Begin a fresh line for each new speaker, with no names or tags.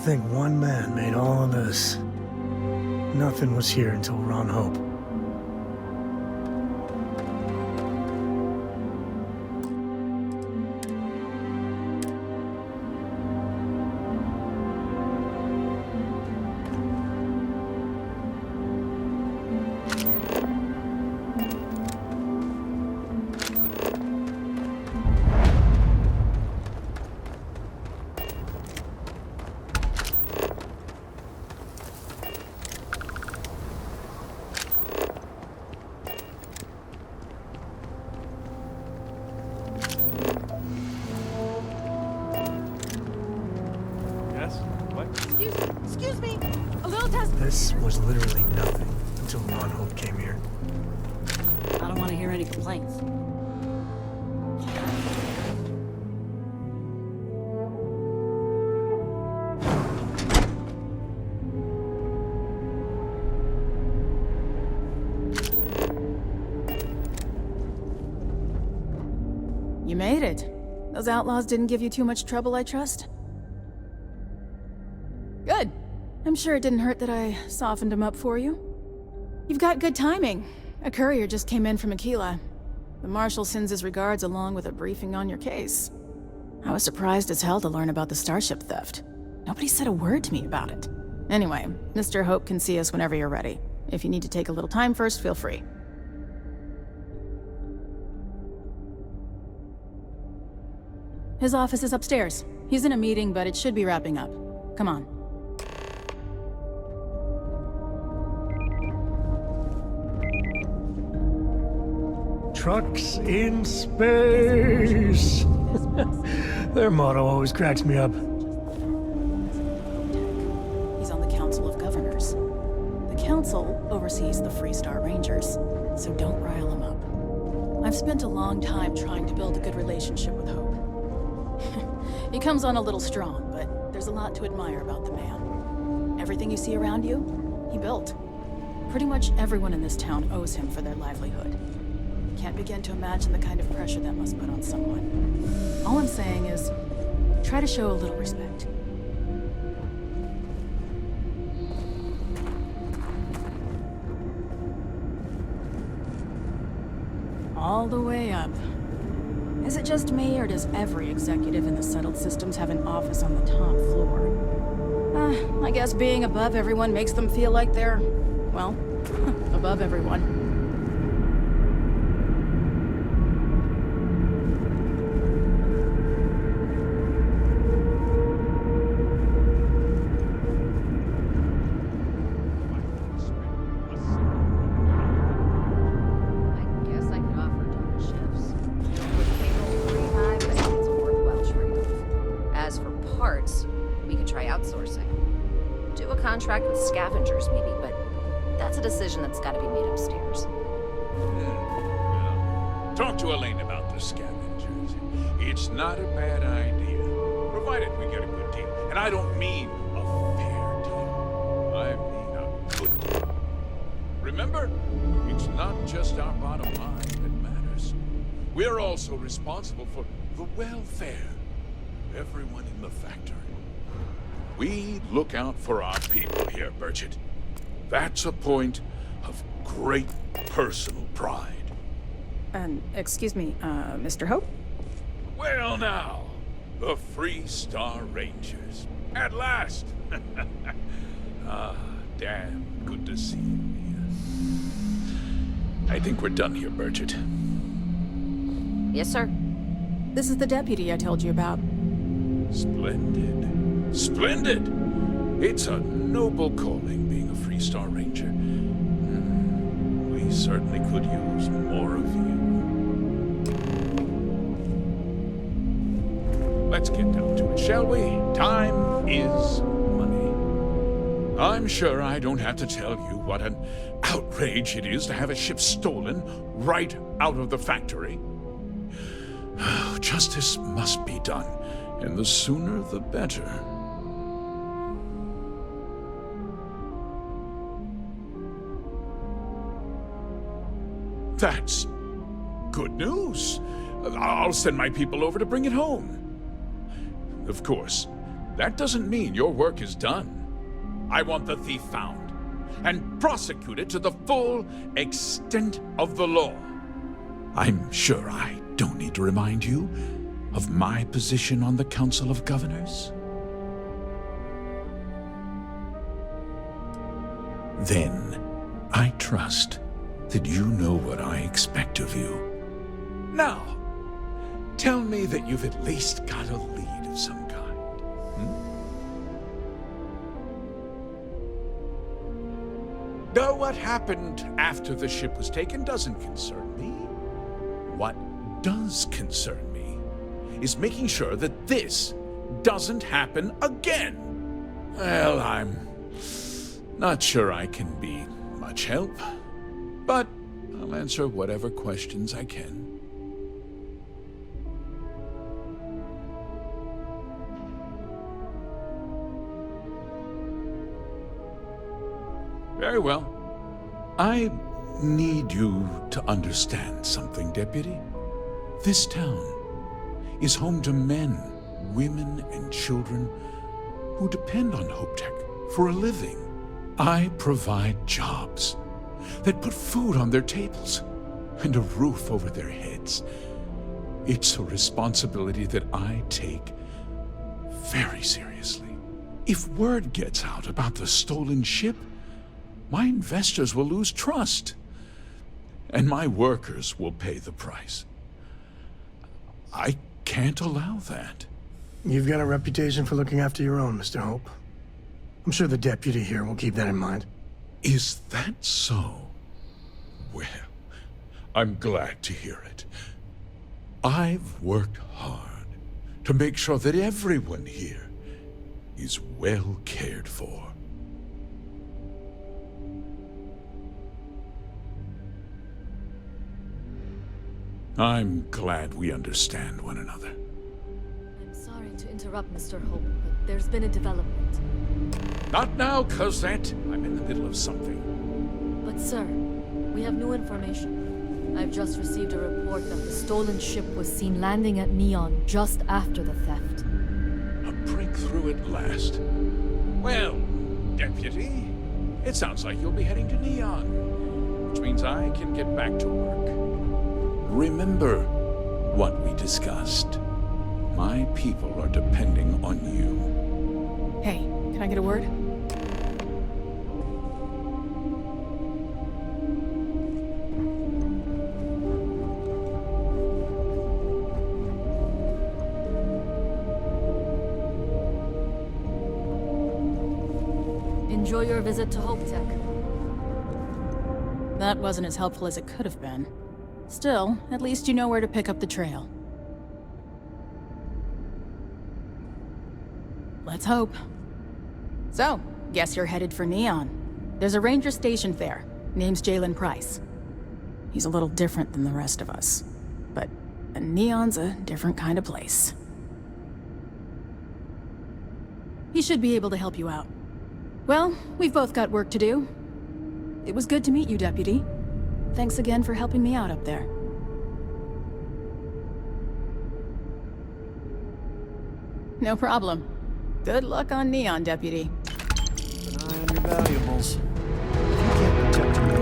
think one man made all of this. Nothing was here until Ron Hope.
Excuse me. A little test.
This was literally nothing until Ron Hope came here.
I don't want to hear any complaints. You made it. Those outlaws didn't give you too much trouble, I trust? Good. I'm sure it didn't hurt that I softened him up for you. You've got good timing. A courier just came in from Aquila. The Marshal sends his regards along with a briefing on your case. I was surprised as hell to learn about the starship theft. Nobody said a word to me about it. Anyway, Mr. Hope can see us whenever you're ready. If you need to take a little time first, feel free. His office is upstairs. He's in a meeting, but it should be wrapping up. Come on.
Trucks in space! Their motto always cracks me up.
He's on the Council of Governors. The Council oversees the Freestar Rangers, so don't rile him up. I've spent a long time trying to build a good relationship with Hope. He comes on a little strong, but there's a lot to admire about the man. Everything you see around you, he built. Pretty much everyone in this town owes him for their livelihood. Can't begin to imagine the kind of pressure that must put on someone. All I'm saying is, try to show a little respect. All the way up. Is it just me, or does every executive in the settled systems have an office on the top floor? I guess being above everyone makes them feel like they're, well, above everyone.
Contract with scavengers, maybe, but that's a decision that's got to be made upstairs.
Well, talk to Elaine about the scavengers. It's not a bad idea, provided we get a good deal. And I don't mean a fair deal. I mean a good deal. Remember, it's not just our bottom line that matters. We're also responsible for the welfare of everyone in the factory. We look out for our people here, Burchett. That's a point of great personal pride.
Excuse me, Mr. Hope?
Well now, the Freestar Rangers. At last! Damn good to see you, Mia. I think we're done here, Burchett.
Yes, sir.
This is the deputy I told you about.
Splendid. Splendid! It's a noble calling, being a Freestar Ranger. We certainly could use more of you. Let's get down to it, shall we? Time is money. I'm sure I don't have to tell you what an outrage it is to have a ship stolen right out of the factory. Justice must be done, and the sooner the better. That's good news. I'll send my people over to bring it home. Of course, that doesn't mean your work is done. I want the thief found and prosecuted to the full extent of the law. I'm sure I don't need to remind you of my position on the Council of Governors. Then, I trust that you know what I expect of you. Now, tell me that you've at least got a lead of some kind. Though what happened after the ship was taken doesn't concern me. What does concern me is making sure that this doesn't happen again. Well, I'm not sure I can be much help, but I'll answer whatever questions I can. Very well. I need you to understand something, Deputy. This town is home to men, women, and children who depend on HopeTech for a living. I provide jobs that put food on their tables and a roof over their heads. It's a responsibility that I take very seriously. If word gets out about the stolen ship, my investors will lose trust, and my workers will pay the price. I can't allow that.
You've got a reputation for looking after your own, Mr. Hope. I'm sure the deputy here will keep that in mind.
Is that so? Well, I'm glad to hear it. I've worked hard to make sure that everyone here is well cared for. I'm glad we understand one another.
I'm sorry to interrupt, Mr. Hope, but there's been a development.
Not now, Cosette. I'm in the middle of something.
But sir, we have new information. I've just received a report that the stolen ship was seen landing at Neon just after the theft.
A breakthrough at last. Well, Deputy, it sounds like you'll be heading to Neon, which means I can get back to work. Remember what we discussed. My people are depending on you.
Hey, can I get a word?
Enjoy your visit to HopeTech.
That wasn't as helpful as it could have been. Still, at least you know where to pick up the trail. Let's hope. So, guess you're headed for Neon. There's a ranger stationed there. Name's Jalen Price. He's a little different than the rest of us. But Neon's a different kind of place. He should be able to help you out. Well, we've both got work to do. It was good to meet you, Deputy. Thanks again for helping me out up there. No problem. Good luck on Neon, Deputy.
Keep an eye on your valuables. If you can't protect them,